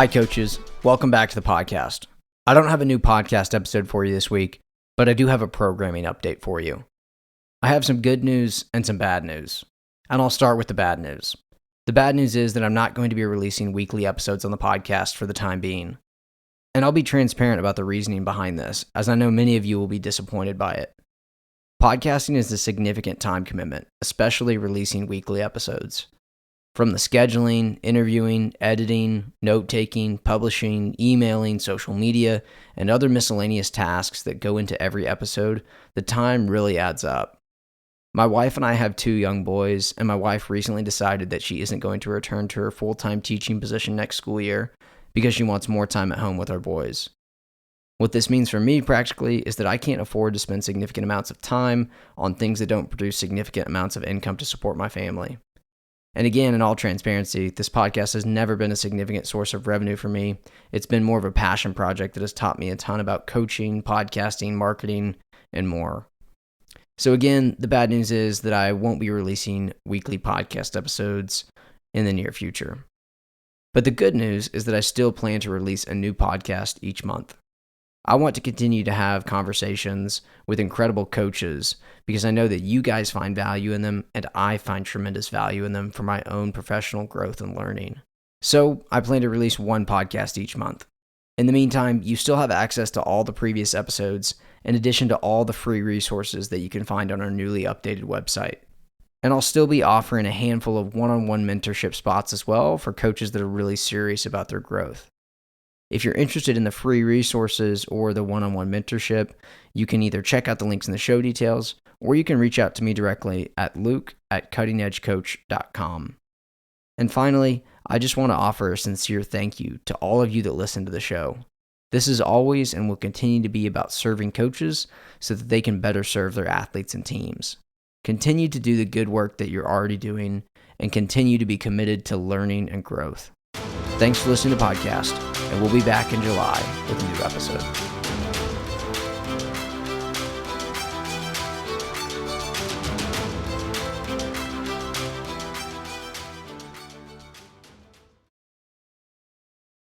Hi, coaches. Welcome back to the podcast. I don't have a new podcast episode for you this week, but I do have a programming update for you. I have some good news and some bad news, and I'll start with the bad news. The bad news is that I'm not going to be releasing weekly episodes on the podcast for the time being, and I'll be transparent about the reasoning behind this, as I know many of you will be disappointed by it. Podcasting is a significant time commitment, especially releasing weekly episodes. From the scheduling, interviewing, editing, note-taking, publishing, emailing, social media, and other miscellaneous tasks that go into every episode, the time really adds up. My wife and I have 2 young boys, and my wife recently decided that she isn't going to return to her full-time teaching position next school year because she wants more time at home with our boys. What this means for me practically is that I can't afford to spend significant amounts of time on things that don't produce significant amounts of income to support my family. And again, in all transparency, this podcast has never been a significant source of revenue for me. It's been more of a passion project that has taught me a ton about coaching, podcasting, marketing, and more. So again, the bad news is that I won't be releasing weekly podcast episodes in the near future. But the good news is that I still plan to release a new podcast each month. I want to continue to have conversations with incredible coaches because I know that you guys find value in them and I find tremendous value in them for my own professional growth and learning. So I plan to release one podcast each month. In the meantime, you still have access to all the previous episodes in addition to all the free resources that you can find on our newly updated website. And I'll still be offering a handful of one-on-one mentorship spots as well for coaches that are really serious about their growth. If you're interested in the free resources or the one-on-one mentorship, you can either check out the links in the show details, or you can reach out to me directly at luke@cuttingedgecoach.com. And finally, I just want to offer a sincere thank you to all of you that listen to the show. This is always and will continue to be about serving coaches so that they can better serve their athletes and teams. Continue to do the good work that you're already doing and continue to be committed to learning and growth. Thanks for listening to the podcast, and we'll be back in July with a new episode.